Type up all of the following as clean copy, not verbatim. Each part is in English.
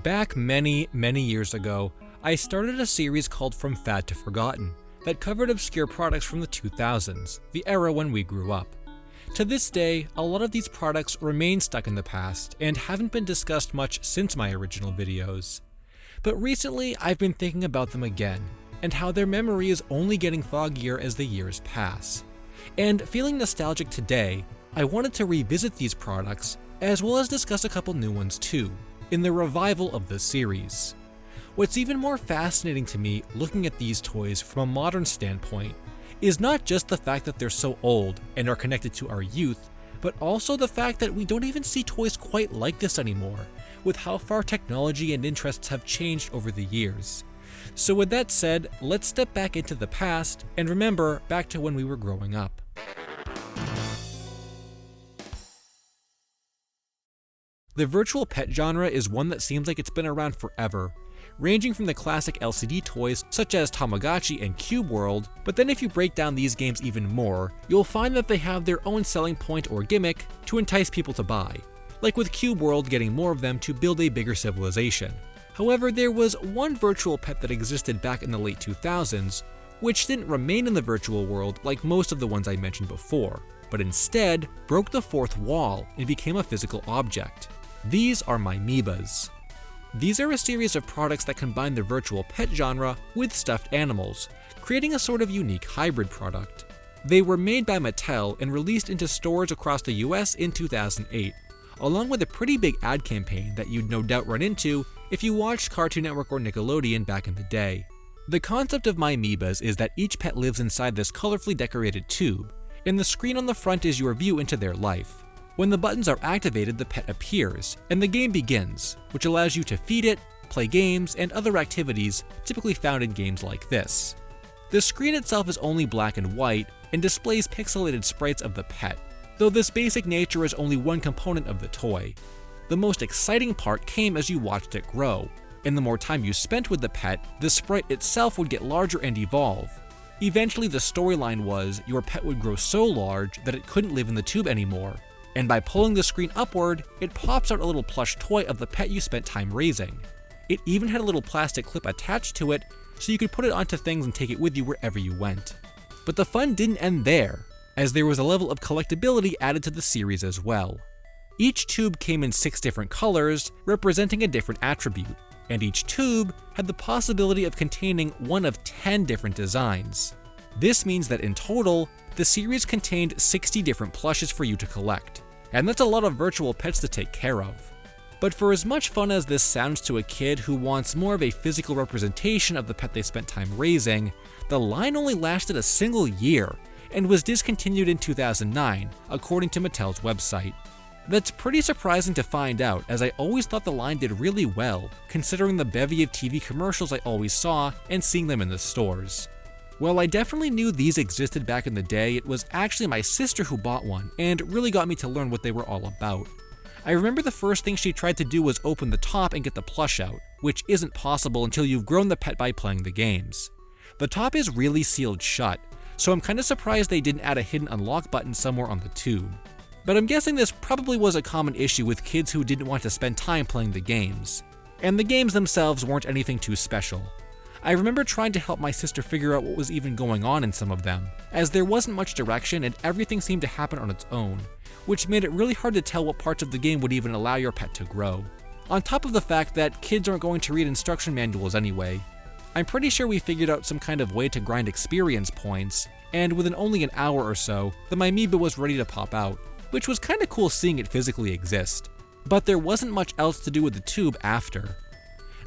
Back many years ago, I started a series called From Fad to Forgotten that covered obscure products from the 2000s, the era when we grew up. To this day, a lot of these products remain stuck in the past and haven't been discussed much since my original videos. But recently, I've been thinking about them again, and how their memory is only getting foggier as the years pass. And feeling nostalgic today, I wanted to revisit these products, as well as discuss a couple new ones too, in the revival of the series. What's even more fascinating to me looking at these toys from a modern standpoint is not just the fact that they're so old and are connected to our youth, but also the fact that we don't even see toys quite like this anymore, with how far technology and interests have changed over the years. So with that said, let's step back into the past and remember back to when we were growing up. The virtual pet genre is one that seems like it's been around forever, ranging from the classic LCD toys such as Tamagotchi and Cube World, but then if you break down these games even more, you'll find that they have their own selling point or gimmick to entice people to buy, like with Cube World getting more of them to build a bigger civilization. However, there was one virtual pet that existed back in the late 2000s, which didn't remain in the virtual world like most of the ones I mentioned before, but instead broke the fourth wall and became a physical object. These are Mimiibas. These are a series of products that combine the virtual pet genre with stuffed animals, creating a sort of unique hybrid product. They were made by Mattel and released into stores across the US in 2008, along with a pretty big ad campaign that you'd no doubt run into if you watched Cartoon Network or Nickelodeon back in the day. The concept of Mimiibas is that each pet lives inside this colorfully decorated tube, and the screen on the front is your view into their life. When the buttons are activated, the pet appears, and the game begins, which allows you to feed it, play games, and other activities typically found in games like this. The screen itself is only black and white, and displays pixelated sprites of the pet, though this basic nature is only one component of the toy. The most exciting part came as you watched it grow, and the more time you spent with the pet, the sprite itself would get larger and evolve. Eventually the storyline was your pet would grow so large that it couldn't live in the tube anymore, and by pulling the screen upward, it pops out a little plush toy of the pet you spent time raising. It even had a little plastic clip attached to it, so you could put it onto things and take it with you wherever you went. But the fun didn't end there, as there was a level of collectability added to the series as well. Each tube came in 6 different colors, representing a different attribute, and each tube had the possibility of containing one of 10 different designs. This means that in total, the series contained 60 different plushes for you to collect, and that's a lot of virtual pets to take care of. But for as much fun as this sounds to a kid who wants more of a physical representation of the pet they spent time raising, the line only lasted a single year and was discontinued in 2009, according to Mattel's website. That's pretty surprising to find out, as I always thought the line did really well, considering the bevy of TV commercials I always saw and seeing them in the stores. While I definitely knew these existed back in the day, it was actually my sister who bought one and really got me to learn what they were all about. I remember the first thing she tried to do was open the top and get the plush out, which isn't possible until you've grown the pet by playing the games. The top is really sealed shut, so I'm kinda surprised they didn't add a hidden unlock button somewhere on the tube. But I'm guessing this probably was a common issue with kids who didn't want to spend time playing the games. And the games themselves weren't anything too special. I remember trying to help my sister figure out what was even going on in some of them, as there wasn't much direction and everything seemed to happen on its own, which made it really hard to tell what parts of the game would even allow your pet to grow. On top of the fact that kids aren't going to read instruction manuals anyway, I'm pretty sure we figured out some kind of way to grind experience points, and within only an hour or so, the Mimiiba was ready to pop out, which was kinda cool seeing it physically exist. But there wasn't much else to do with the tube after.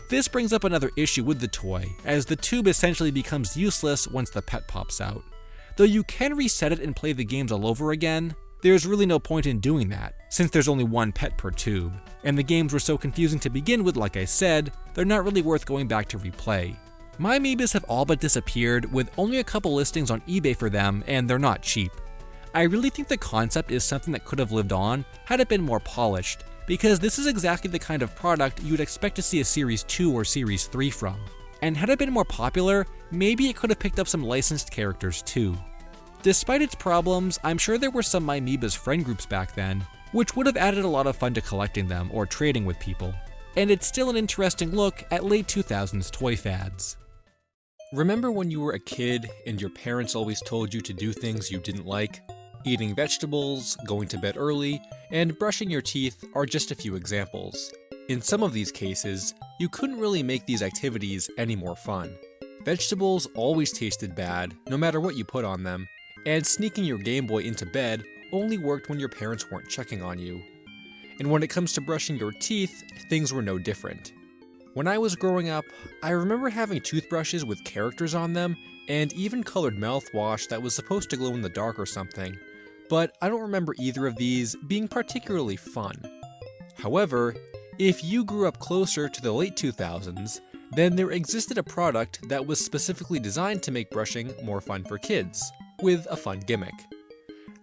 This brings up another issue with the toy, as the tube essentially becomes useless once the pet pops out. Though you can reset it and play the games all over again, there's really no point in doing that, since there's only one pet per tube, and the games were so confusing to begin with, like I said, they're not really worth going back to replay. Mimiibas have all but disappeared, with only a couple listings on eBay for them, and they're not cheap. I really think the concept is something that could have lived on had it been more polished, because this is exactly the kind of product you'd expect to see a Series 2 or Series 3 from. And had it been more popular, maybe it could have picked up some licensed characters too. Despite its problems, I'm sure there were some Mimiibas friend groups back then, which would have added a lot of fun to collecting them or trading with people. and it's still an interesting look at late 2000s toy fads. Remember when you were a kid and your parents always told you to do things you didn't like? Eating vegetables, going to bed early, and brushing your teeth are just a few examples. In some of these cases, you couldn't really make these activities any more fun. Vegetables always tasted bad, no matter what you put on them, and sneaking your Game Boy into bed only worked when your parents weren't checking on you. And when it comes to brushing your teeth, things were no different. When I was growing up, I remember having toothbrushes with characters on them, and even colored mouthwash that was supposed to glow in the dark or something, but I don't remember either of these being particularly fun. However, if you grew up closer to the late 2000s, then there existed a product that was specifically designed to make brushing more fun for kids, with a fun gimmick.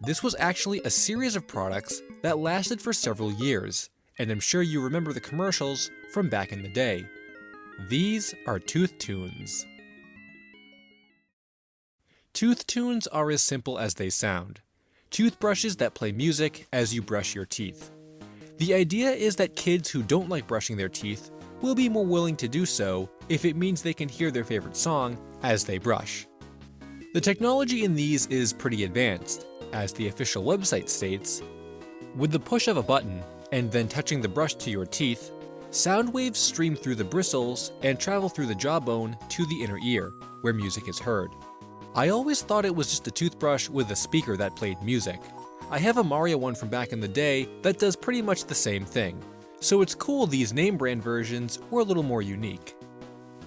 This was actually a series of products that lasted for several years, and I'm sure you remember the commercials from back in the day. These are Tooth Tunes. Tooth Tunes are as simple as they sound. Toothbrushes that play music as you brush your teeth. The idea is that kids who don't like brushing their teeth will be more willing to do so if it means they can hear their favorite song as they brush. The technology in these is pretty advanced, as the official website states. With the push of a button, and then touching the brush to your teeth, sound waves stream through the bristles and travel through the jawbone to the inner ear, where music is heard. I always thought it was just a toothbrush with a speaker that played music. I have a Mario one from back in the day that does pretty much the same thing, so it's cool these name brand versions were a little more unique.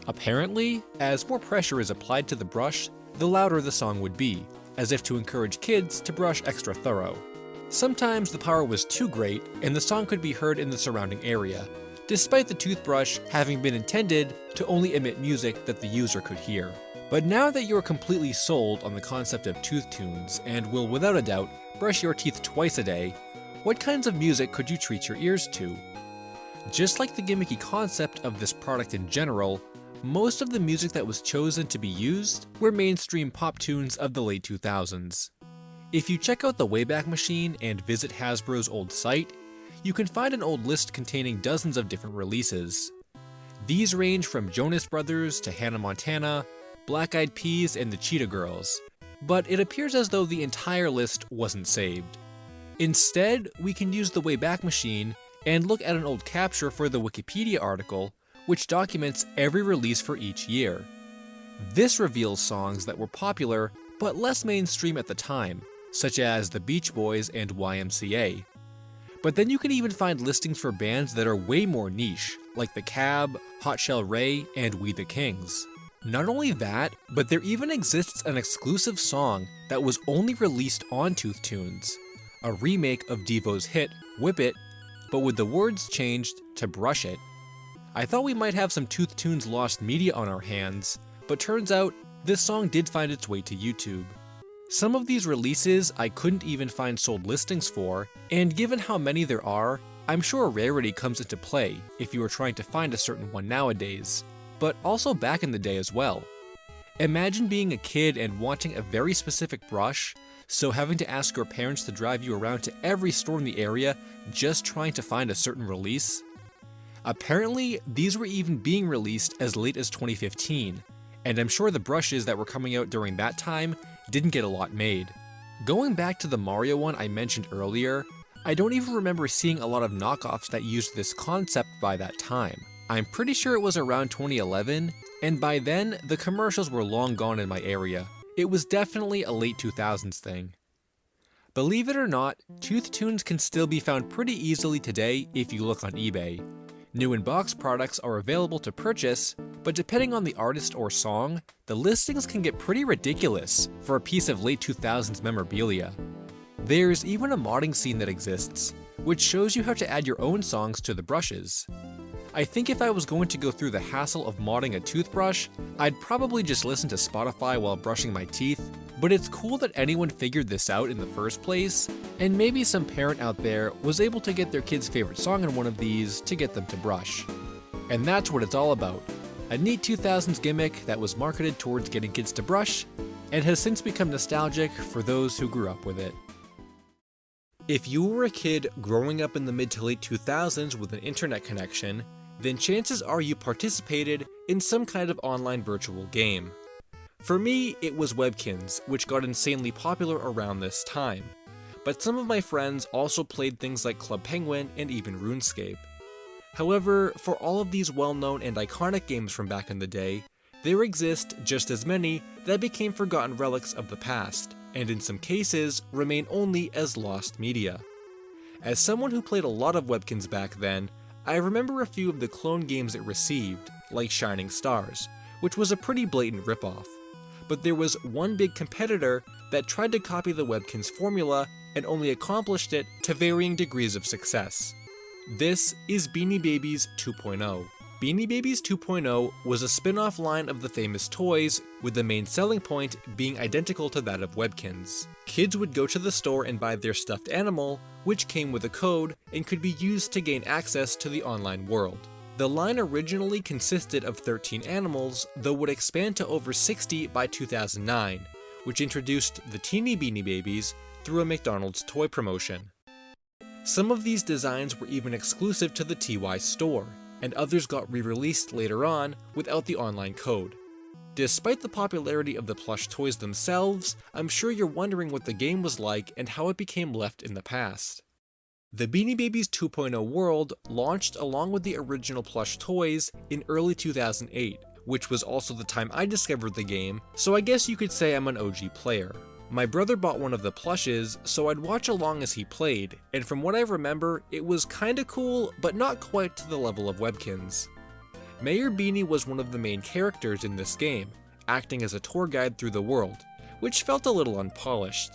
Apparently, as more pressure is applied to the brush, the louder the song would be, as if to encourage kids to brush extra thorough. Sometimes the power was too great and the song could be heard in the surrounding area, despite the toothbrush having been intended to only emit music that the user could hear. But now that you're completely sold on the concept of tooth tunes and will without a doubt brush your teeth twice a day, what kinds of music could you treat your ears to? Just like the gimmicky concept of this product in general, most of the music that was chosen to be used were mainstream pop tunes of the late 2000s. If you check out the Wayback Machine and visit Hasbro's old site, you can find an old list containing dozens of different releases. These range from Jonas Brothers to Hannah Montana, Black Eyed Peas, and the Cheetah Girls, but it appears as though the entire list wasn't saved. Instead, we can use the Wayback Machine and look at an old capture for the Wikipedia article, which documents every release for each year. This reveals songs that were popular but less mainstream at the time, such as the Beach Boys and YMCA. But then you can even find listings for bands that are way more niche, like The Cab, Hot Shell Ray, and We the Kings. Not only that, but there even exists an exclusive song that was only released on Tooth Tunes, a remake of Devo's hit, Whip It, but with the words changed to Brush It. I thought we might have some Tooth Tunes lost media on our hands, but turns out this song did find its way to YouTube. Some of these releases I couldn't even find sold listings for, and given how many there are, I'm sure rarity comes into play if you are trying to find a certain one nowadays, but also back in the day as well. Imagine being a kid and wanting a very specific brush, so having to ask your parents to drive you around to every store in the area just trying to find a certain release. Apparently, these were even being released as late as 2015, and I'm sure the brushes that were coming out during that time didn't get a lot made. Going back to the Mario one I mentioned earlier, I don't even remember seeing a lot of knockoffs that used this concept by that time. I'm pretty sure it was around 2011, and by then, the commercials were long gone in my area. It was definitely a late 2000s thing. Believe it or not, Tooth Tunes can still be found pretty easily today if you look on eBay. New in-box products are available to purchase, but depending on the artist or song, the listings can get pretty ridiculous for a piece of late 2000s memorabilia. There's even a modding scene that exists, which shows you how to add your own songs to the brushes. I think if I was going to go through the hassle of modding a toothbrush, I'd probably just listen to Spotify while brushing my teeth, but it's cool that anyone figured this out in the first place, and maybe some parent out there was able to get their kid's favorite song in one of these to get them to brush. And that's what it's all about. A neat 2000s gimmick that was marketed towards getting kids to brush, and has since become nostalgic for those who grew up with it. If you were a kid growing up in the mid to late 2000s with an internet connection, then chances are you participated in some kind of online virtual game. For me, it was Webkinz, which got insanely popular around this time, but some of my friends also played things like Club Penguin and even RuneScape. However, for all of these well-known and iconic games from back in the day, there exist just as many that became forgotten relics of the past, and in some cases, remain only as lost media. As someone who played a lot of Webkinz back then, I remember a few of the clone games it received, like Shining Stars, which was a pretty blatant ripoff. But there was one big competitor that tried to copy the Webkinz formula and only accomplished it to varying degrees of success. This is Beanie Babies 2.0. Beanie Babies 2.0 was a spin-off line of the famous toys, with the main selling point being identical to that of Webkinz. Kids would go to the store and buy their stuffed animal, which came with a code and could be used to gain access to the online world. The line originally consisted of 13 animals, though would expand to over 60 by 2009, which introduced the Teeny Beanie Babies through a McDonald's toy promotion. Some of these designs were even exclusive to the TY store, and others got re-released later on without the online code. Despite the popularity of the plush toys themselves, I'm sure you're wondering what the game was like and how it became left in the past. The Beanie Babies 2.0 world launched along with the original plush toys in early 2008, which was also the time I discovered the game, so I guess you could say I'm an OG player. My brother bought one of the plushes, so I'd watch along as he played, and from what I remember, it was kinda cool, but not quite to the level of Webkinz. Mayor Beanie was one of the main characters in this game, acting as a tour guide through the world, which felt a little unpolished.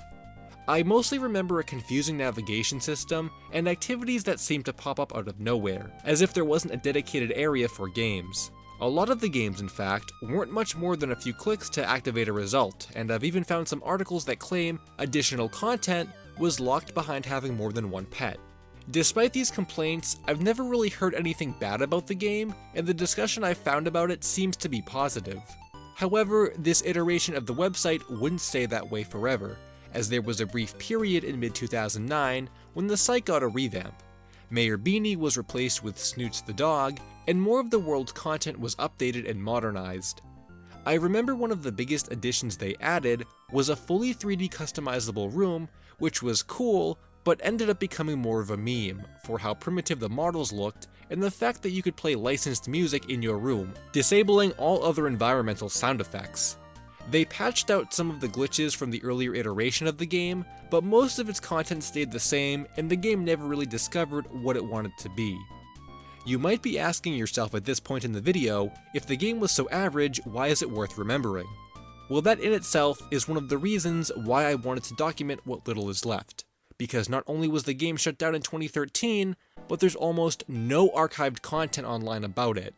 I mostly remember a confusing navigation system and activities that seemed to pop up out of nowhere, as if there wasn't a dedicated area for games. A lot of the games, in fact, weren't much more than a few clicks to activate a result, and I've even found some articles that claim additional content was locked behind having more than one pet. Despite these complaints, I've never really heard anything bad about the game, and the discussion I've found about it seems to be positive. However, this iteration of the website wouldn't stay that way forever, as there was a brief period in mid-2009 when the site got a revamp. Mayor Beanie was replaced with Snoots the dog, and more of the world's content was updated and modernized. I remember one of the biggest additions they added was a fully 3D customizable room, which was cool, but ended up becoming more of a meme for how primitive the models looked and the fact that you could play licensed music in your room, disabling all other environmental sound effects. They patched out some of the glitches from the earlier iteration of the game, but most of its content stayed the same and the game never really discovered what it wanted to be. You might be asking yourself at this point in the video, if the game was so average, why is it worth remembering? Well, that in itself is one of the reasons why I wanted to document what little is left. Because not only was the game shut down in 2013, but there's almost no archived content online about it.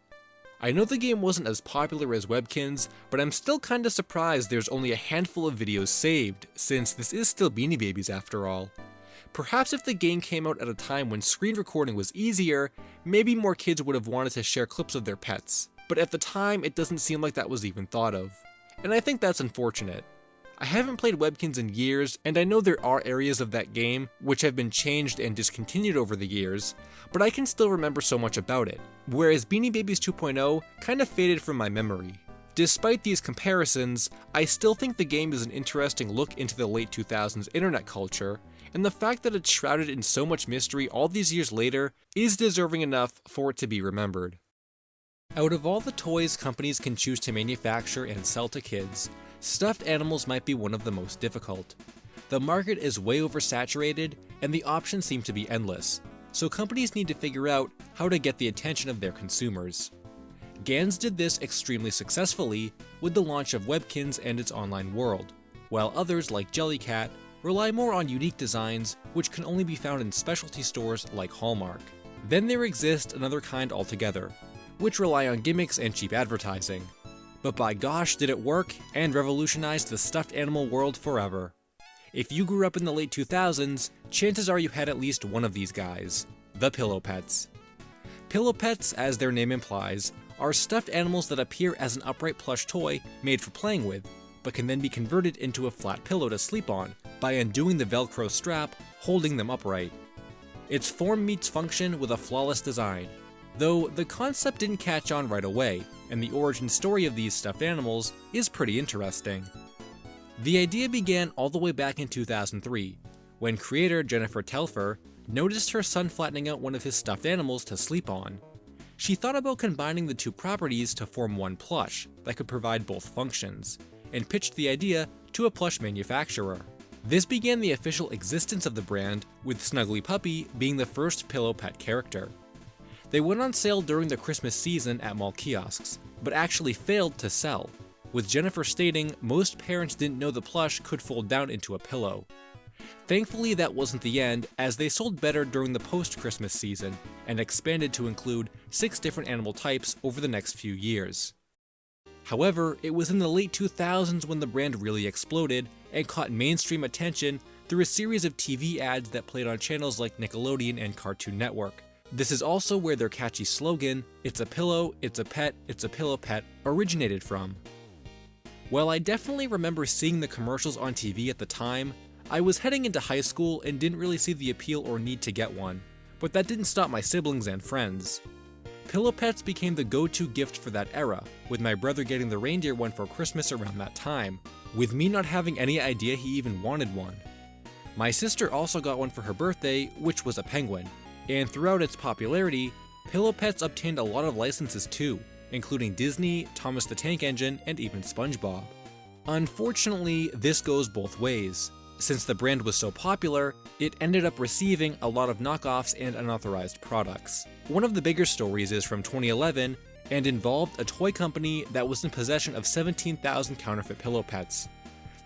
I know the game wasn't as popular as Webkinz, but I'm still kinda surprised there's only a handful of videos saved, since this is still Beanie Babies after all. Perhaps if the game came out at a time when screen recording was easier, maybe more kids would have wanted to share clips of their pets, but at the time it doesn't seem like that was even thought of. And I think that's unfortunate. I haven't played Webkinz in years, and I know there are areas of that game which have been changed and discontinued over the years, but I can still remember so much about it, whereas Beanie Babies 2.0 kinda faded from my memory. Despite these comparisons, I still think the game is an interesting look into the late 2000s internet culture, and the fact that it's shrouded in so much mystery all these years later is deserving enough for it to be remembered. Out of all the toys companies can choose to manufacture and sell to kids, stuffed animals might be one of the most difficult. The market is way oversaturated, and the options seem to be endless, so companies need to figure out how to get the attention of their consumers. Gans did this extremely successfully with the launch of Webkinz and its online world, while others like Jellycat rely more on unique designs which can only be found in specialty stores like Hallmark. Then there exists another kind altogether, which rely on gimmicks and cheap advertising. But by gosh did it work and revolutionized the stuffed animal world forever. If you grew up in the late 2000s, chances are you had at least one of these guys, the Pillow Pets. Pillow Pets, as their name implies, are stuffed animals that appear as an upright plush toy made for playing with, but can then be converted into a flat pillow to sleep on by undoing the Velcro strap holding them upright. Its form meets function with a flawless design. though the concept didn't catch on right away, and the origin story of these stuffed animals is pretty interesting. The idea began all the way back in 2003, when creator Jennifer Telfer noticed her son flattening out one of his stuffed animals to sleep on. She thought about combining the two properties to form one plush that could provide both functions, and pitched the idea to a plush manufacturer. This began the official existence of the brand, with Snuggly Puppy being the first pillow pet character. They went on sale during the Christmas season at mall kiosks, but actually failed to sell, with Jennifer stating most parents didn't know the plush could fold down into a pillow. Thankfully, that wasn't the end, as they sold better during the post-Christmas season and expanded to include 6 different animal types over the next few years. However, it was in the late 2000s when the brand really exploded and caught mainstream attention through a series of TV ads that played on channels like Nickelodeon and Cartoon Network. This is also where their catchy slogan, "It's a pillow, it's a pet, it's a pillow pet," originated from. While I definitely remember seeing the commercials on TV at the time, I was heading into high school and didn't really see the appeal or need to get one, but that didn't stop my siblings and friends. Pillow pets became the go-to gift for that era, with my brother getting the reindeer one for Christmas around that time, with me not having any idea he even wanted one. My sister also got one for her birthday, which was a penguin, and throughout its popularity, pillow pets obtained a lot of licenses too, including Disney, Thomas the Tank Engine, and even SpongeBob. Unfortunately, this goes both ways. Since the brand was so popular, it ended up receiving a lot of knockoffs and unauthorized products. One of the bigger stories is from 2011 and involved a toy company that was in possession of 17,000 counterfeit pillow pets.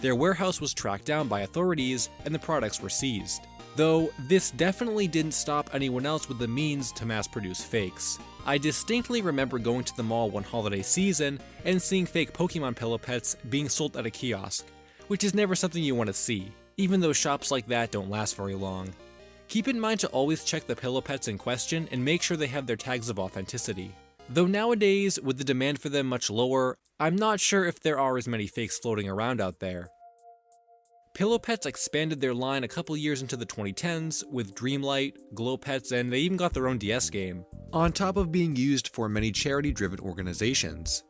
Their warehouse was tracked down by authorities and the products were seized. Though this definitely didn't stop anyone else with the means to mass produce fakes. I distinctly remember going to the mall one holiday season and seeing fake Pokemon pillow pets being sold at a kiosk, which is never something you want to see, even though shops like that don't last very long. Keep in mind to always check the pillow pets in question and make sure they have their tags of authenticity. Though nowadays, with the demand for them much lower, I'm not sure if there are as many fakes floating around out there. Pillow Pets expanded their line a couple years into the 2010s with Dreamlight, Glow Pets, and they even got their own DS game, on top of being used for many charity-driven organizations.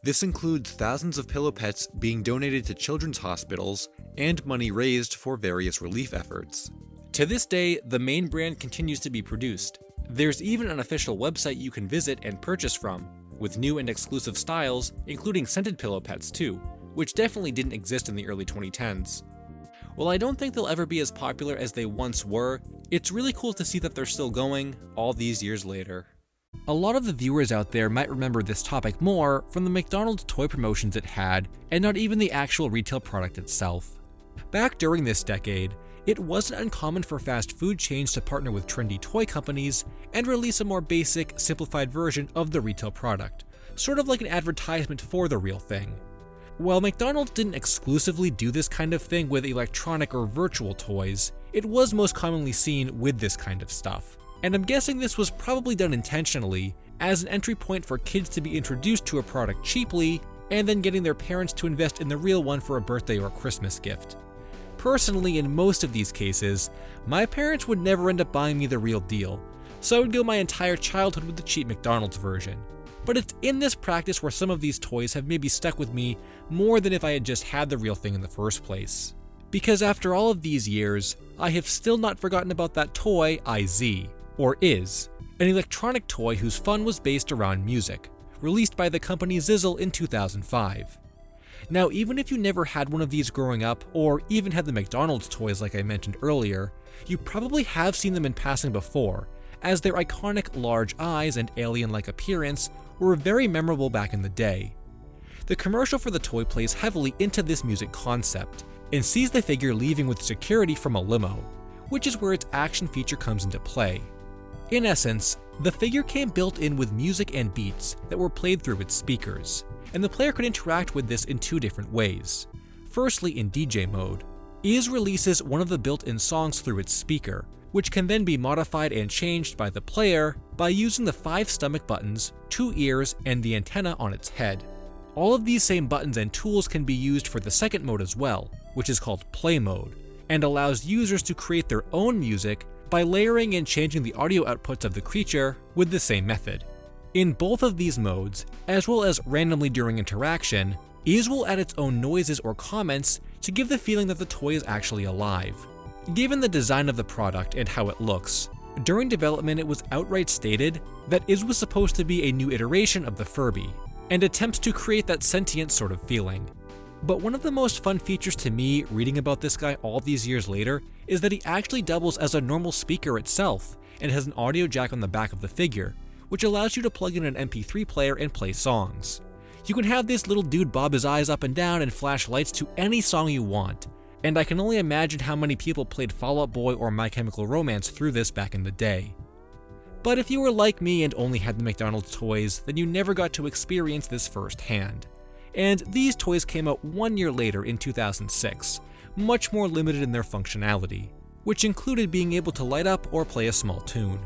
This includes thousands of pillow pets being donated to children's hospitals and money raised for various relief efforts. To this day, the main brand continues to be produced. There's even an official website you can visit and purchase from, with new and exclusive styles, including scented pillow pets too, which definitely didn't exist in the early 2010s. While I don't think they'll ever be as popular as they once were, it's really cool to see that they're still going all these years later. A lot of the viewers out there might remember this topic more from the McDonald's toy promotions it had, and not even the actual retail product itself. Back during this decade, it wasn't uncommon for fast food chains to partner with trendy toy companies and release a more basic, simplified version of the retail product, sort of like an advertisement for the real thing. While McDonald's didn't exclusively do this kind of thing with electronic or virtual toys, it was most commonly seen with this kind of stuff. And I'm guessing this was probably done intentionally, as an entry point for kids to be introduced to a product cheaply, and then getting their parents to invest in the real one for a birthday or Christmas gift. Personally, in most of these cases, my parents would never end up buying me the real deal, so I would go my entire childhood with the cheap McDonald's version. But it's in this practice where some of these toys have maybe stuck with me more than if I had just had the real thing in the first place. Because after all of these years, I have still not forgotten about that toy IZ, or Is, an electronic toy whose fun was based around music, released by the company Zizzle in 2005. Now, even if you never had one of these growing up, or even had the McDonald's toys like I mentioned earlier, you probably have seen them in passing before, as their iconic large eyes and alien-like appearance were very memorable back in the day. The commercial for the toy plays heavily into this music concept, and sees the figure leaving with security from a limo, which is where its action feature comes into play. In essence, the figure came built in with music and beats that were played through its speakers, and the player could interact with this in two different ways. Firstly, in DJ mode, Is releases one of the built-in songs through its speaker, which can then be modified and changed by the player by using the 5 stomach buttons, 2 ears, and the antenna on its head. All of these same buttons and tools can be used for the second mode as well, which is called Play mode, and allows users to create their own music by layering and changing the audio outputs of the creature with the same method. In both of these modes, as well as randomly during interaction, Is will add its own noises or comments to give the feeling that the toy is actually alive. Given the design of the product and how it looks, during development it was outright stated that Is was supposed to be a new iteration of the Furby, and attempts to create that sentient sort of feeling. But one of the most fun features to me reading about this guy all these years later is that he actually doubles as a normal speaker itself, and has an audio jack on the back of the figure, which allows you to plug in an MP3 player and play songs. You can have this little dude bob his eyes up and down and flash lights to any song you want, and I can only imagine how many people played Fall Out Boy or My Chemical Romance through this back in the day. But if you were like me and only had the McDonald's toys, then you never got to experience this firsthand. And these toys came out 1 year later in 2006, much more limited in their functionality, which included being able to light up or play a small tune.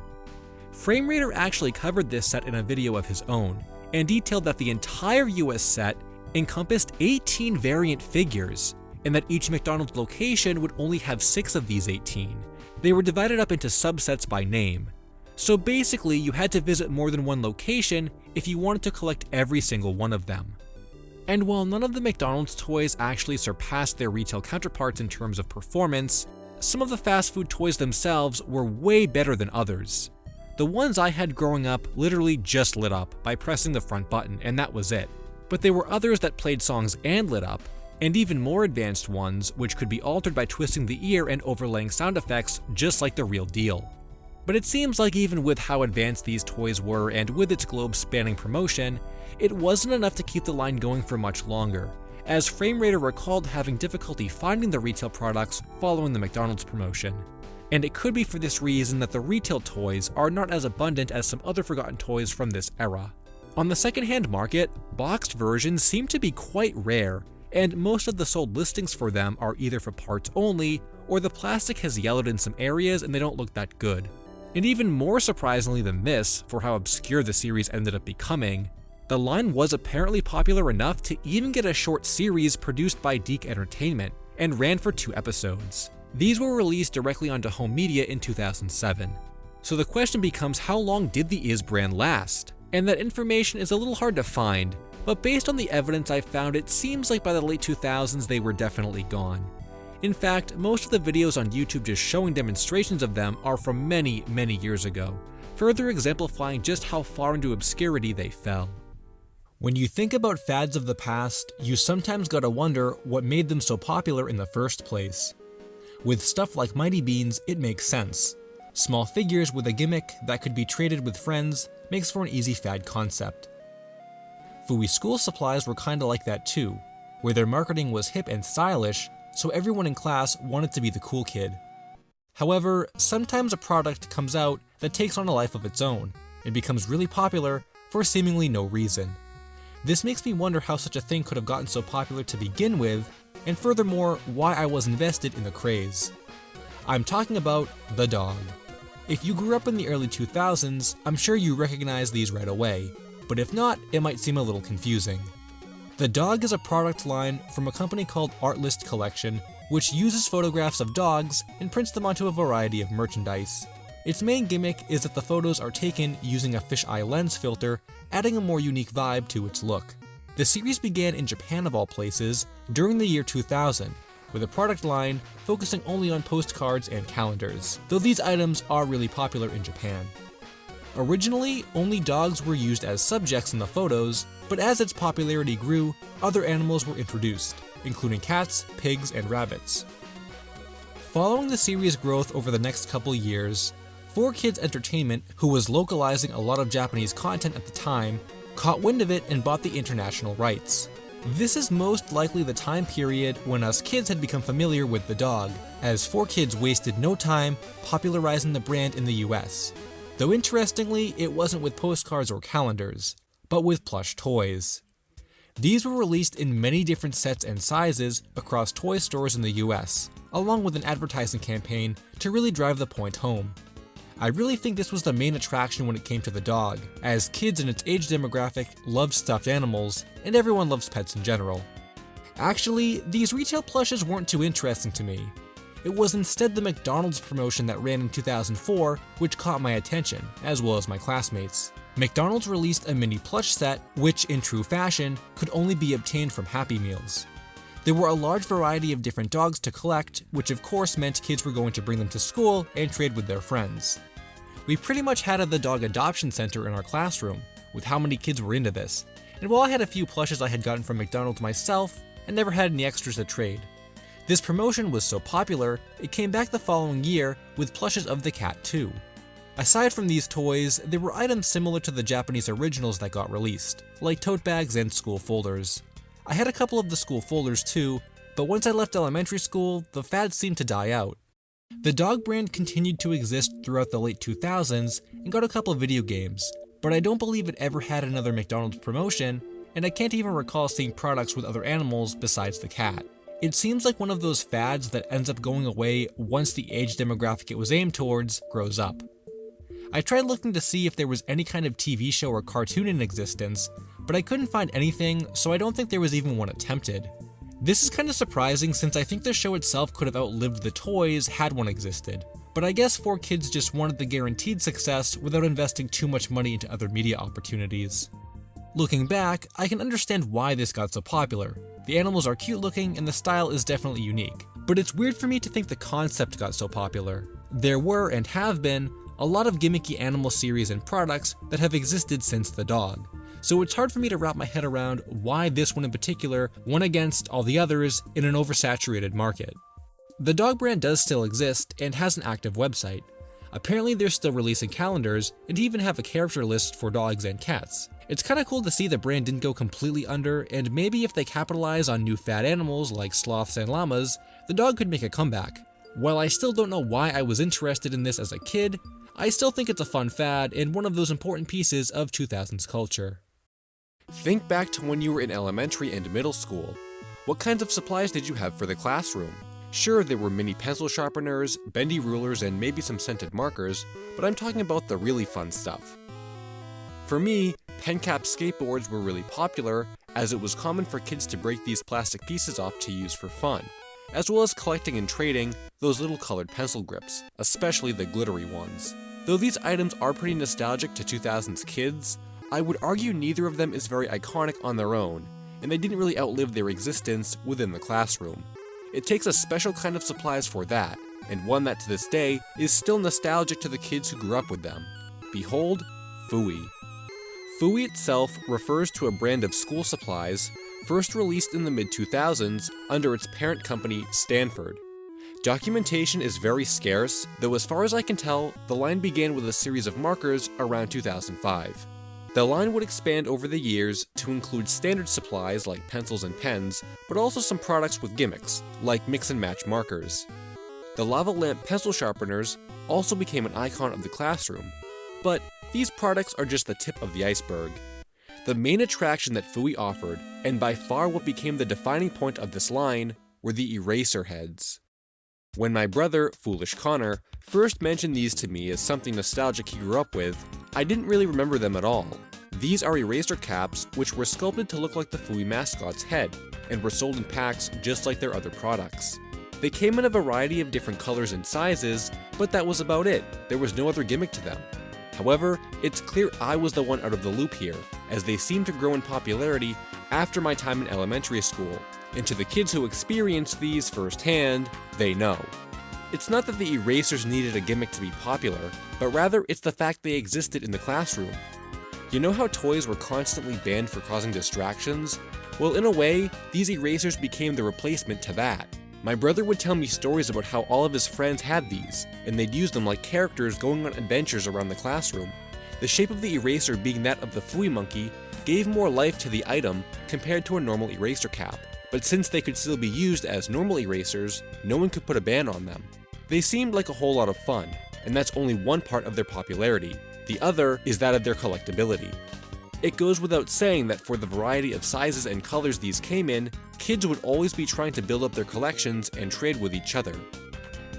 FrameRaider actually covered this set in a video of his own, and detailed that the entire US set encompassed 18 variant figures, and that each McDonald's location would only have 6 of these 18. They were divided up into subsets by name. So basically, you had to visit more than one location if you wanted to collect every single one of them. And while none of the McDonald's toys actually surpassed their retail counterparts in terms of performance, some of the fast food toys themselves were way better than others. The ones I had growing up literally just lit up by pressing the front button, and that was it. But there were others that played songs and lit up, and even more advanced ones which could be altered by twisting the ear and overlaying sound effects just like the real deal. But it seems like even with how advanced these toys were and with its globe-spanning promotion, it wasn't enough to keep the line going for much longer, as FrameRaider recalled having difficulty finding the retail products following the McDonald's promotion. And it could be for this reason that the retail toys are not as abundant as some other forgotten toys from this era. On the secondhand market, boxed versions seem to be quite rare, and most of the sold listings for them are either for parts only, or the plastic has yellowed in some areas and they don't look that good. And even more surprisingly than this, for how obscure the series ended up becoming, the line was apparently popular enough to even get a short series produced by Deke Entertainment, and ran for 2 episodes. These were released directly onto home media in 2007. So the question becomes, how long did the Is brand last? And that information is a little hard to find, but based on the evidence I've found, it seems like by the late 2000s they were definitely gone. In fact, most of the videos on YouTube just showing demonstrations of them are from many, many years ago, further exemplifying just how far into obscurity they fell. When you think about fads of the past, you sometimes gotta wonder what made them so popular in the first place. With stuff like Mighty Beans, it makes sense. Small figures with a gimmick that could be traded with friends makes for an easy fad concept. Fooey school supplies were kinda like that too, where their marketing was hip and stylish, so everyone in class wanted to be the cool kid. However, sometimes a product comes out that takes on a life of its own, and becomes really popular for seemingly no reason. This makes me wonder how such a thing could have gotten so popular to begin with, and furthermore, why I was invested in the craze. I'm talking about the dog. If you grew up in the early 2000s, I'm sure you recognize these right away, but if not, it might seem a little confusing. The dog is a product line from a company called Artlist Collection, which uses photographs of dogs and prints them onto a variety of merchandise. Its main gimmick is that the photos are taken using a fisheye lens filter, adding a more unique vibe to its look. The series began in Japan of all places during the year 2000, with a product line focusing only on postcards and calendars, though these items are really popular in Japan. Originally, only dogs were used as subjects in the photos, but as its popularity grew, other animals were introduced, including cats, pigs, and rabbits. Following the series' growth over the next couple years, 4Kids Entertainment, who was localizing a lot of Japanese content at the time, caught wind of it and bought the international rights. This is most likely the time period when us kids had become familiar with the dog, as 4Kids wasted no time popularizing the brand in the US. Though interestingly, it wasn't with postcards or calendars, but with plush toys. These were released in many different sets and sizes across toy stores in the US, along with an advertising campaign to really drive the point home. I really think this was the main attraction when it came to the dog, as kids in its age demographic love stuffed animals, and everyone loves pets in general. Actually, these retail plushes weren't too interesting to me. It was instead the McDonald's promotion that ran in 2004 which caught my attention, as well as my classmates. McDonald's released a mini plush set, which in true fashion, could only be obtained from Happy Meals. There were a large variety of different dogs to collect, which of course meant kids were going to bring them to school and trade with their friends. We pretty much had the dog adoption center in our classroom, with how many kids were into this, and while I had a few plushes I had gotten from McDonald's myself, I never had any extras to trade. This promotion was so popular, it came back the following year with plushes of the cat too. Aside from these toys, there were items similar to the Japanese originals that got released, like tote bags and school folders. I had a couple of the school folders too, but once I left elementary school, the fad seemed to die out. The dog brand continued to exist throughout the late 2000s and got a couple of video games, but I don't believe it ever had another McDonald's promotion, and I can't even recall seeing products with other animals besides the cat. It seems like one of those fads that ends up going away once the age demographic it was aimed towards grows up. I tried looking to see if there was any kind of TV show or cartoon in existence, but I couldn't find anything, so I don't think there was even one attempted. This is kind of surprising since I think the show itself could have outlived the toys had one existed, but I guess 4Kids just wanted the guaranteed success without investing too much money into other media opportunities. Looking back, I can understand why this got so popular. The animals are cute looking and the style is definitely unique, but it's weird for me to think the concept got so popular. There were, and have been, a lot of gimmicky animal series and products that have existed since the dog, so it's hard for me to wrap my head around why this one in particular won against all the others in an oversaturated market. The dog brand does still exist and has an active website. Apparently they're still releasing calendars and even have a character list for dogs and cats. It's kinda cool to see the brand didn't go completely under, and maybe if they capitalize on new fat animals like sloths and llamas, the dog could make a comeback. While I still don't know why I was interested in this as a kid, I still think it's a fun fad and one of those important pieces of 2000s culture. Think back to when you were in elementary and middle school. What kinds of supplies did you have for the classroom? Sure, there were mini pencil sharpeners, bendy rulers, and maybe some scented markers, but I'm talking about the really fun stuff. For me, pen cap skateboards were really popular, as it was common for kids to break these plastic pieces off to use for fun, as well as collecting and trading those little colored pencil grips, especially the glittery ones. Though these items are pretty nostalgic to 2000s kids, I would argue neither of them is very iconic on their own, and they didn't really outlive their existence within the classroom. It takes a special kind of supplies for that, and one that to this day is still nostalgic to the kids who grew up with them. Behold, Fooey. Fooey itself refers to a brand of school supplies first released in the mid-2000s under its parent company, Stanford. Documentation is very scarce, though as far as I can tell, the line began with a series of markers around 2005. The line would expand over the years to include standard supplies like pencils and pens, but also some products with gimmicks, like mix and match markers. The lava lamp pencil sharpeners also became an icon of the classroom, but these products are just the tip of the iceberg. The main attraction that Fooey offered, and by far what became the defining point of this line, were the eraser heads. When my brother, Foolish Connor, first mentioned these to me as something nostalgic he grew up with, I didn't really remember them at all. These are eraser caps which were sculpted to look like the Fooey mascot's head, and were sold in packs just like their other products. They came in a variety of different colors and sizes, but that was about it. There was no other gimmick to them. However, it's clear I was the one out of the loop here, as they seemed to grow in popularity after my time in elementary school, and to the kids who experienced these firsthand, they know. It's not that the erasers needed a gimmick to be popular, but rather it's the fact they existed in the classroom. You know how toys were constantly banned for causing distractions? Well, in a way, these erasers became the replacement to that. My brother would tell me stories about how all of his friends had these, and they'd use them like characters going on adventures around the classroom. The shape of the eraser being that of the Fooey monkey gave more life to the item compared to a normal eraser cap, but since they could still be used as normal erasers, no one could put a ban on them. They seemed like a whole lot of fun, and that's only one part of their popularity. The other is that of their collectability. It goes without saying that for the variety of sizes and colors these came in, kids would always be trying to build up their collections and trade with each other.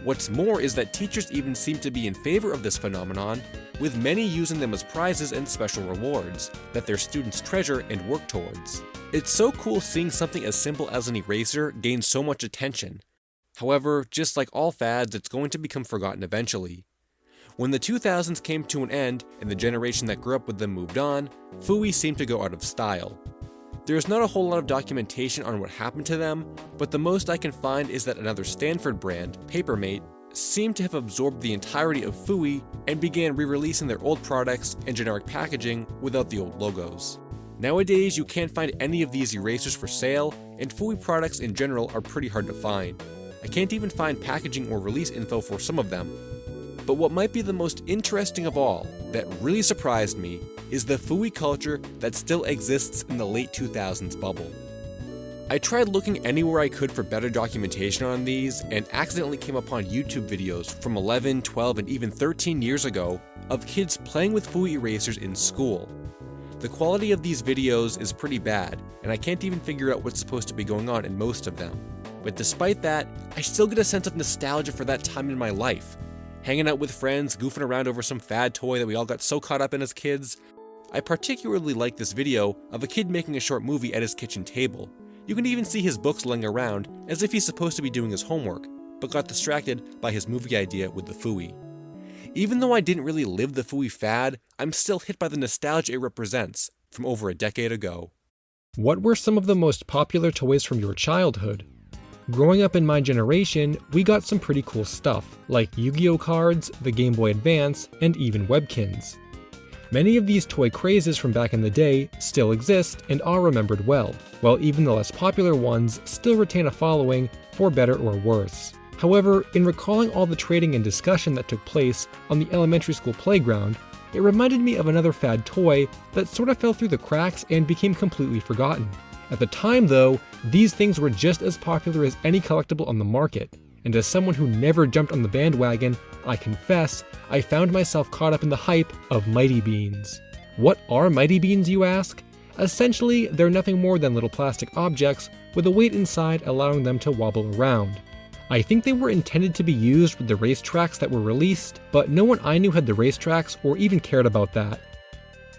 What's more is that teachers even seem to be in favor of this phenomenon, with many using them as prizes and special rewards that their students treasure and work towards. It's so cool seeing something as simple as an eraser gain so much attention. However, just like all fads, it's going to become forgotten eventually. When the 2000s came to an end and the generation that grew up with them moved on, Fooey seemed to go out of style. There is not a whole lot of documentation on what happened to them, but the most I can find is that another Stanford brand, Papermate, seemed to have absorbed the entirety of Fooey and began re-releasing their old products and generic packaging without the old logos. Nowadays, you can't find any of these erasers for sale, and Fooey products in general are pretty hard to find. I can't even find packaging or release info for some of them. But what might be the most interesting of all, that really surprised me, is the Fooey culture that still exists in the late 2000s bubble. I tried looking anywhere I could for better documentation on these, and accidentally came upon YouTube videos from 11, 12, and even 13 years ago of kids playing with Fooey erasers in school. The quality of these videos is pretty bad, and I can't even figure out what's supposed to be going on in most of them. But despite that, I still get a sense of nostalgia for that time in my life. Hanging out with friends, goofing around over some fad toy that we all got so caught up in as kids. I particularly like this video of a kid making a short movie at his kitchen table. You can even see his books laying around as if he's supposed to be doing his homework, but got distracted by his movie idea with the Fooey. Even though I didn't really live the Fooey fad, I'm still hit by the nostalgia it represents from over a decade ago. What were some of the most popular toys from your childhood? Growing up in my generation, we got some pretty cool stuff, like Yu-Gi-Oh cards, the Game Boy Advance, and even Webkins. Many of these toy crazes from back in the day still exist and are remembered well, while even the less popular ones still retain a following, for better or worse. However, in recalling all the trading and discussion that took place on the elementary school playground, it reminded me of another fad toy that sort of fell through the cracks and became completely forgotten. At the time though, these things were just as popular as any collectible on the market, and as someone who never jumped on the bandwagon, I confess, I found myself caught up in the hype of Mighty Beans. What are Mighty Beans, you ask? Essentially, they're nothing more than little plastic objects with a weight inside allowing them to wobble around. I think they were intended to be used with the racetracks that were released, but no one I knew had the racetracks or even cared about that.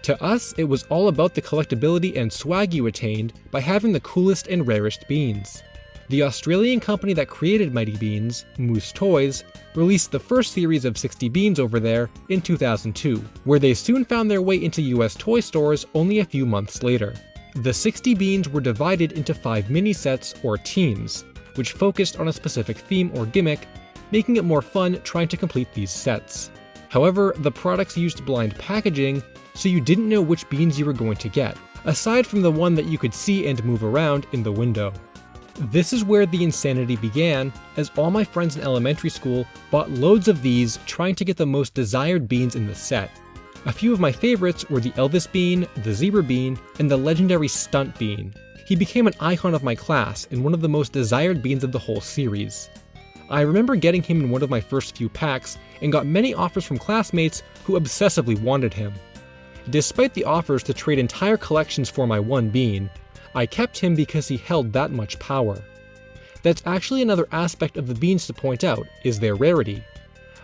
To us, it was all about the collectability and swag you attained by having the coolest and rarest beans. The Australian company that created Mighty Beans, Moose Toys, released the first series of 60 beans over there in 2002, where they soon found their way into US toy stores only a few months later. The 60 beans were divided into 5 mini-sets or teams, which focused on a specific theme or gimmick, making it more fun trying to complete these sets. However, the products used blind packaging, so you didn't know which beans you were going to get, aside from the one that you could see and move around in the window. This is where the insanity began, as all my friends in elementary school bought loads of these trying to get the most desired beans in the set. A few of my favorites were the Elvis bean, the Zebra bean, and the legendary Stunt bean. He became an icon of my class and one of the most desired beans of the whole series. I remember getting him in one of my first few packs and got many offers from classmates who obsessively wanted him. Despite the offers to trade entire collections for my one bean, I kept him because he held that much power. That's actually another aspect of the beans to point out, is their rarity.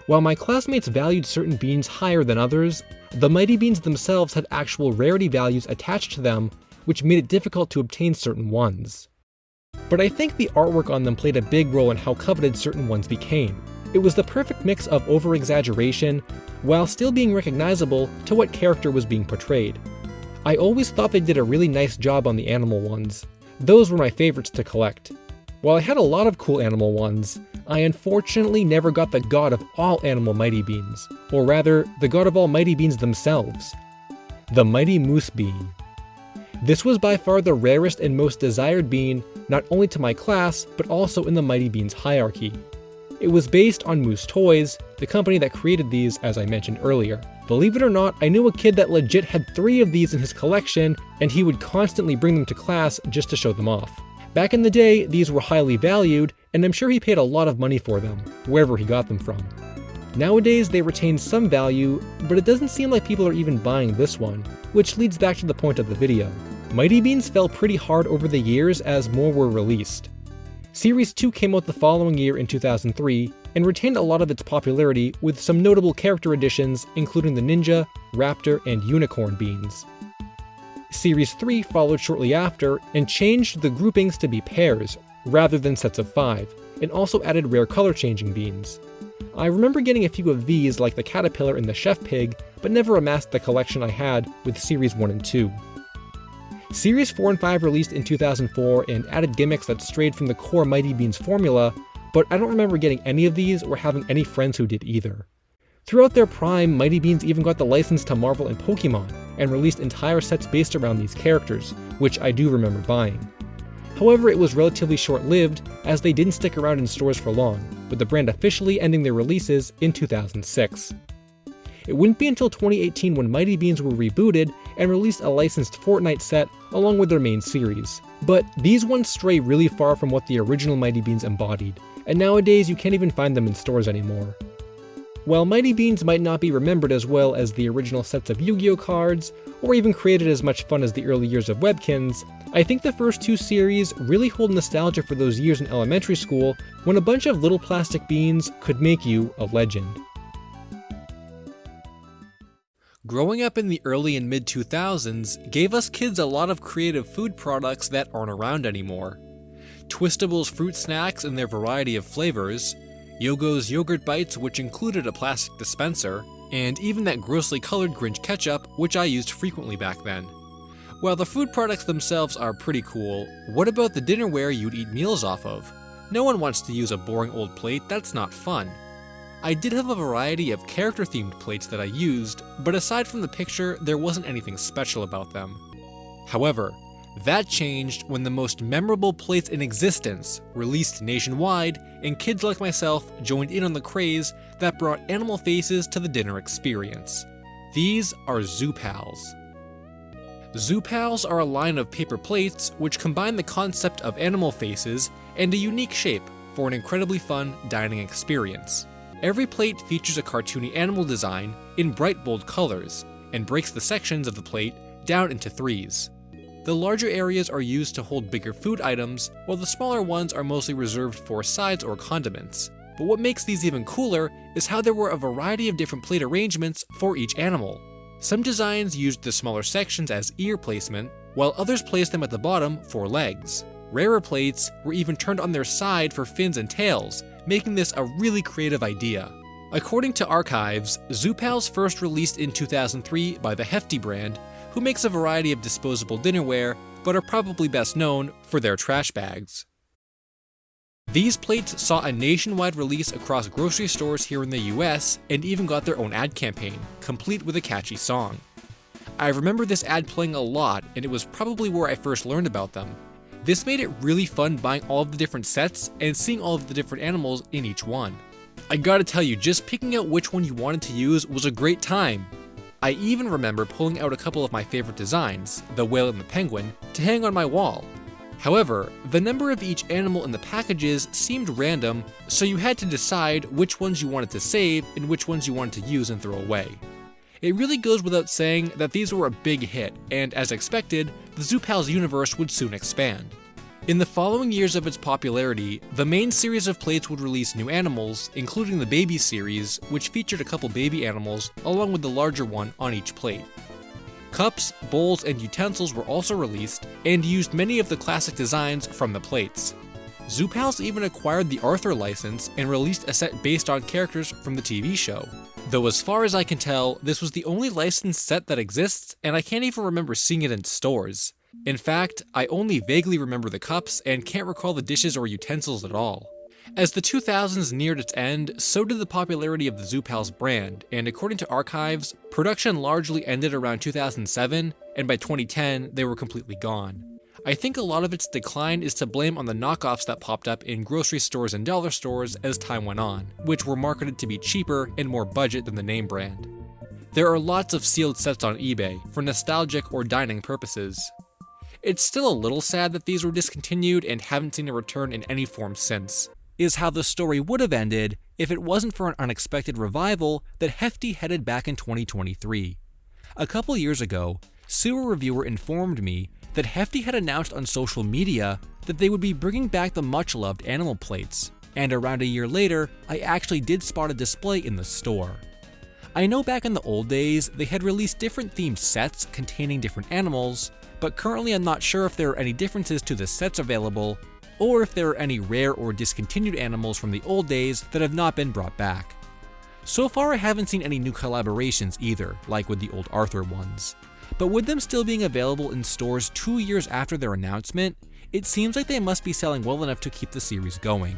While my classmates valued certain beans higher than others, the Mighty Beans themselves had actual rarity values attached to them, which made it difficult to obtain certain ones. But I think the artwork on them played a big role in how coveted certain ones became. It was the perfect mix of over-exaggeration, while still being recognizable to what character was being portrayed. I always thought they did a really nice job on the animal ones. Those were my favorites to collect. While I had a lot of cool animal ones, I unfortunately never got the god of all animal Mighty Beans, or rather, the god of all Mighty Beans themselves, the Mighty Moose Bean. This was by far the rarest and most desired bean, not only to my class, but also in the Mighty Beans hierarchy. It was based on Moose Toys, the company that created these, as I mentioned earlier. Believe it or not, I knew a kid that legit had 3 of these in his collection, and he would constantly bring them to class just to show them off. Back in the day, these were highly valued, and I'm sure he paid a lot of money for them, wherever he got them from. Nowadays, they retain some value, but it doesn't seem like people are even buying this one, which leads back to the point of the video. Mighty Beans fell pretty hard over the years as more were released. Series 2 came out the following year in 2003, and retained a lot of its popularity with some notable character additions including the Ninja, Raptor, and Unicorn beans. Series 3 followed shortly after and changed the groupings to be pairs, rather than sets of 5, and also added rare color changing beans. I remember getting a few of these like the Caterpillar and the Chef Pig, but never amassed the collection I had with Series 1 and 2. Series 4 and 5 released in 2004 and added gimmicks that strayed from the core Mighty Beans formula, but I don't remember getting any of these or having any friends who did either. Throughout their prime, Mighty Beans even got the license to Marvel and Pokemon, and released entire sets based around these characters, which I do remember buying. However, it was relatively short-lived, as they didn't stick around in stores for long, with the brand officially ending their releases in 2006. It wouldn't be until 2018 when Mighty Beans were rebooted and released a licensed Fortnite set along with their main series. But these ones stray really far from what the original Mighty Beans embodied, and nowadays you can't even find them in stores anymore. While Mighty Beans might not be remembered as well as the original sets of Yu-Gi-Oh cards, or even created as much fun as the early years of Webkinz, I think the first two series really hold nostalgia for those years in elementary school when a bunch of little plastic beans could make you a legend. Growing up in the early and mid-2000s gave us kids a lot of creative food products that aren't around anymore. Twistables fruit snacks in their variety of flavors, Yogo's yogurt bites which included a plastic dispenser, and even that grossly colored Grinch ketchup which I used frequently back then. While the food products themselves are pretty cool, what about the dinnerware you'd eat meals off of? No one wants to use a boring old plate, that's not fun. I did have a variety of character-themed plates that I used, but aside from the picture, there wasn't anything special about them. However, that changed when the most memorable plates in existence released nationwide, and kids like myself joined in on the craze that brought animal faces to the dinner experience. These are Zoo Pals. Zoo Pals are a line of paper plates which combine the concept of animal faces and a unique shape for an incredibly fun dining experience. Every plate features a cartoony animal design in bright bold colors, and breaks the sections of the plate down into threes. The larger areas are used to hold bigger food items, while the smaller ones are mostly reserved for sides or condiments. But what makes these even cooler is how there were a variety of different plate arrangements for each animal. Some designs used the smaller sections as ear placement, while others placed them at the bottom for legs. Rarer plates were even turned on their side for fins and tails, making this a really creative idea. According to archives, Zoo Pals first released in 2003 by the Hefty brand, who makes a variety of disposable dinnerware, but are probably best known for their trash bags. These plates saw a nationwide release across grocery stores here in the US, and even got their own ad campaign, complete with a catchy song. I remember this ad playing a lot, and it was probably where I first learned about them. This made it really fun buying all of the different sets and seeing all of the different animals in each one. I gotta tell you, just picking out which one you wanted to use was a great time. I even remember pulling out a couple of my favorite designs, the whale and the penguin, to hang on my wall. However, the number of each animal in the packages seemed random, so you had to decide which ones you wanted to save and which ones you wanted to use and throw away. It really goes without saying that these were a big hit, and as expected, the Zoo Pals universe would soon expand. In the following years of its popularity, the main series of plates would release new animals, including the Baby series, which featured a couple baby animals along with the larger one on each plate. Cups, bowls, and utensils were also released, and used many of the classic designs from the plates. Zoo Pals even acquired the Arthur license and released a set based on characters from the TV show. Though as far as I can tell, this was the only licensed set that exists, and I can't even remember seeing it in stores. In fact, I only vaguely remember the cups and can't recall the dishes or utensils at all. As the 2000s neared its end, so did the popularity of the Zoo Pals brand, and according to archives, production largely ended around 2007, and by 2010, they were completely gone. I think a lot of its decline is to blame on the knockoffs that popped up in grocery stores and dollar stores as time went on, which were marketed to be cheaper and more budget than the name brand. There are lots of sealed sets on eBay for nostalgic or dining purposes. It's still a little sad that these were discontinued and haven't seen a return in any form since. Is how the story would have ended if it wasn't for an unexpected revival that Hefty headed back in 2023. A couple years ago, Sewer Reviewer informed me that Hefty had announced on social media that they would be bringing back the much-loved animal plates, and around a year later, I actually did spot a display in the store. I know back in the old days, they had released different themed sets containing different animals, but currently I'm not sure if there are any differences to the sets available, or if there are any rare or discontinued animals from the old days that have not been brought back. So far I haven't seen any new collaborations either, like with the old Arthur ones. But with them still being available in stores 2 years after their announcement, it seems like they must be selling well enough to keep the series going.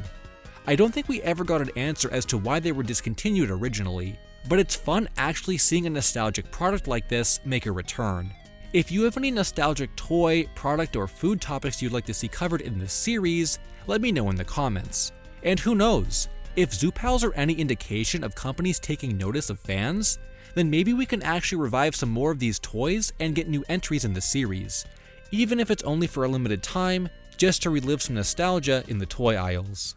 I don't think we ever got an answer as to why they were discontinued originally, but it's fun actually seeing a nostalgic product like this make a return. If you have any nostalgic toy, product, or food topics you'd like to see covered in this series, let me know in the comments. And who knows, if Zoo Pals are any indication of companies taking notice of fans, then maybe we can actually revive some more of these toys and get new entries in the series, even if it's only for a limited time, just to relive some nostalgia in the toy aisles.